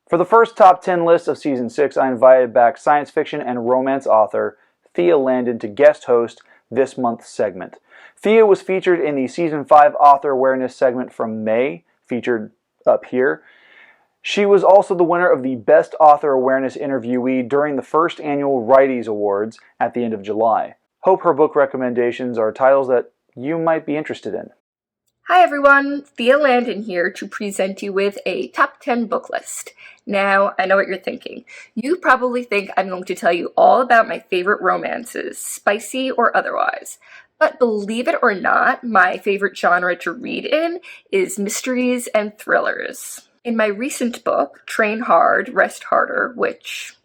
For the first top 10 list of Season 6, I invited back science fiction and romance author Thea Landen to guest host this month's segment. Thea was featured in the Season 5 Author Awareness segment from May, featured up here. She was also the winner of the Best Author Awareness Interviewee during the first annual Writies Awards at the end of July. Hope her book recommendations are titles that you might be interested in. Hi everyone, Thea Landen here to present you with a top 10 book list. Now, I know what you're thinking. You probably think I'm going to tell you all about my favorite romances, spicy or otherwise. But believe it or not, my favorite genre to read in is mysteries and thrillers. In my recent book, Train Hard, Rest Harder, which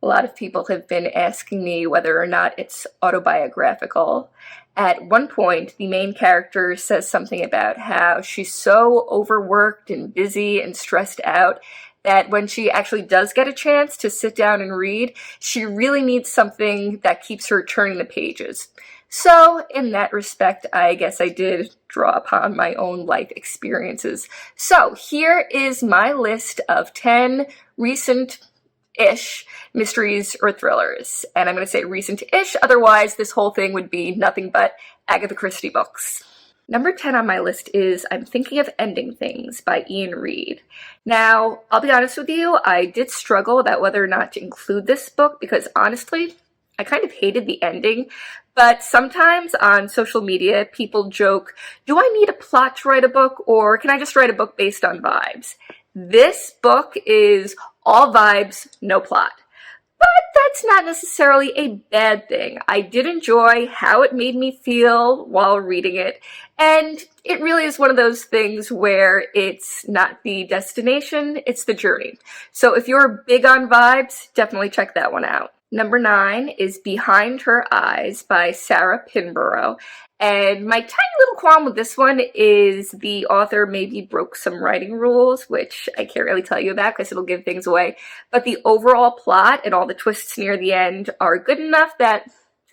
a lot of people have been asking me whether or not it's autobiographical, at one point the main character says something about how she's so overworked and busy and stressed out that when she actually does get a chance to sit down and read, she really needs something that keeps her turning the pages. So, in that respect, I guess I did draw upon my own life experiences. So, here is my list of 10 recent-ish mysteries or thrillers. And I'm going to say recent-ish, otherwise this whole thing would be nothing but Agatha Christie books. Number 10 on my list is I'm Thinking of Ending Things by Iain Reid. Now, I'll be honest with you, I did struggle about whether or not to include this book because honestly, I kind of hated the ending, but sometimes on social media, people joke, do I need a plot to write a book, or can I just write a book based on vibes? This book is all vibes, no plot. But that's not necessarily a bad thing. I did enjoy how it made me feel while reading it, and it really is one of those things where it's not the destination, it's the journey. So if you're big on vibes, definitely check that one out. Number 9 is Behind Her Eyes by Sarah Pimborough. And my tiny little qualm with this one is the author maybe broke some writing rules, which I can't really tell you about because it'll give things away. But the overall plot and all the twists near the end are good enough that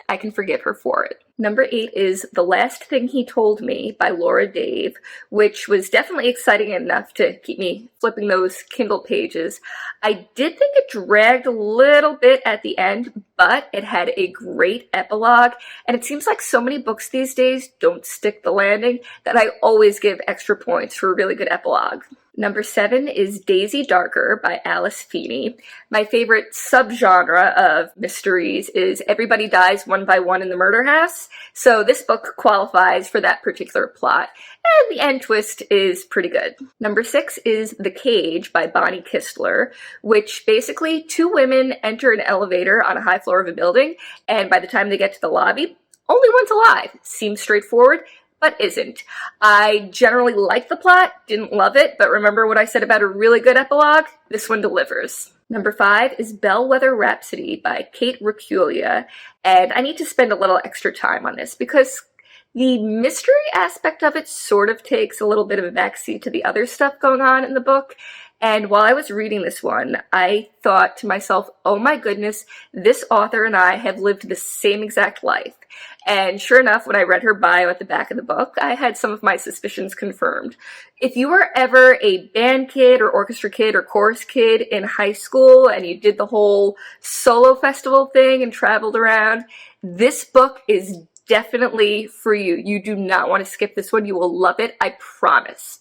I can forgive her for it. Number 8 is The Last Thing He Told Me by Laura Dave, which was definitely exciting enough to keep me flipping those Kindle pages. I did think it dragged a little bit at the end, but it had a great epilogue, and it seems like so many books these days don't stick the landing that I always give extra points for a really good epilogue. Number 7 is Daisy Darker by Alice Feeney. My favorite subgenre of mysteries is everybody dies one by one in the murder house, so this book qualifies for that particular plot, and the end twist is pretty good. Number 6 is The Cage by Bonnie Kistler, which basically 2 women enter an elevator on a high floor of a building, and by the time they get to the lobby, only one's alive. Seems straightforward, but isn't. I generally like the plot, didn't love it, but remember what I said about a really good epilogue? This one delivers. Number 5 is Bellweather Rhapsody by Racculia, and I need to spend a little extra time on this because the mystery aspect of it sort of takes a little bit of a backseat to the other stuff going on in the book. And while I was reading this one, I thought to myself, oh my goodness, this author and I have lived the same exact life. And sure enough, when I read her bio at the back of the book, I had some of my suspicions confirmed. If you were ever a band kid or orchestra kid or chorus kid in high school and you did the whole solo festival thing and traveled around, this book is definitely for you. You do not want to skip this one. You will love it, I promise.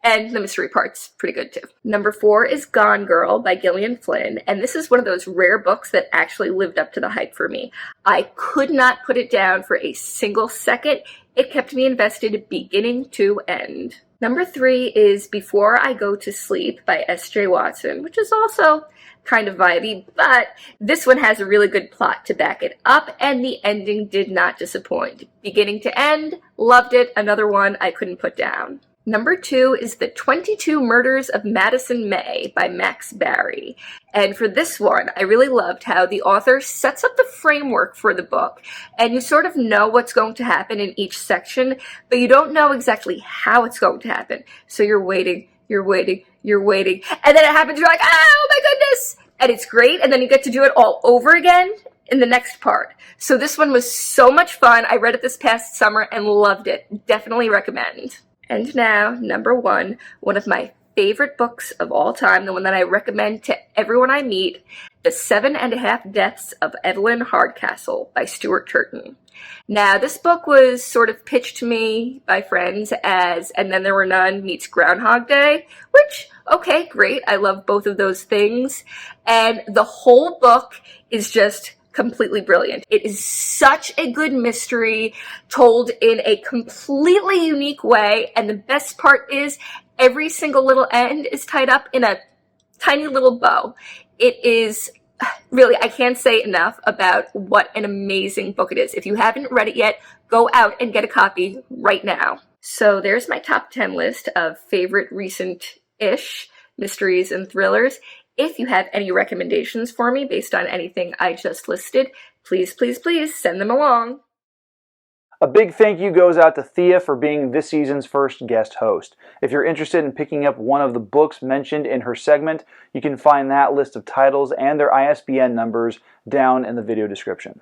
And the mystery part's pretty good too. Number 4 is Gone Girl by Gillian Flynn, and this is one of those rare books that actually lived up to the hype for me. I could not put it down for a single second. It kept me invested beginning to end. Number 3 is Before I Go to Sleep by S.J. Watson, which is also kind of vibey, but this one has a really good plot to back it up, and the ending did not disappoint. Beginning to end, loved it. Another one I couldn't put down. Number 2 is The 22 Murders of Madison May by Max Barry. And for this one, I really loved how the author sets up the framework for the book, and you sort of know what's going to happen in each section, but you don't know exactly how it's going to happen. So you're waiting, and then it happens, you're like, oh my goodness! And it's great, and then you get to do it all over again in the next part. So this one was so much fun. I read it this past summer and loved it. Definitely recommend. And now, number 1, one of my favorite books of all time, the one that I recommend to everyone I meet, The 7.5 Deaths of Evelyn Hardcastle by Stuart Turton. Now, this book was sort of pitched to me by friends as And Then There Were None meets Groundhog Day, which, okay, great, I love both of those things. And the whole book is just completely brilliant. It is such a good mystery told in a completely unique way, and the best part is every single little end is tied up in a tiny little bow. It is really, I can't say enough about what an amazing book it is. If you haven't read it yet, go out and get a copy right now. So there's my top 10 list of favorite recent-ish mysteries and thrillers. If you have any recommendations for me based on anything I just listed, please, please, please send them along. A big thank you goes out to Thea for being this season's first guest host. If you're interested in picking up one of the books mentioned in her segment, you can find that list of titles and their ISBN numbers down in the video description.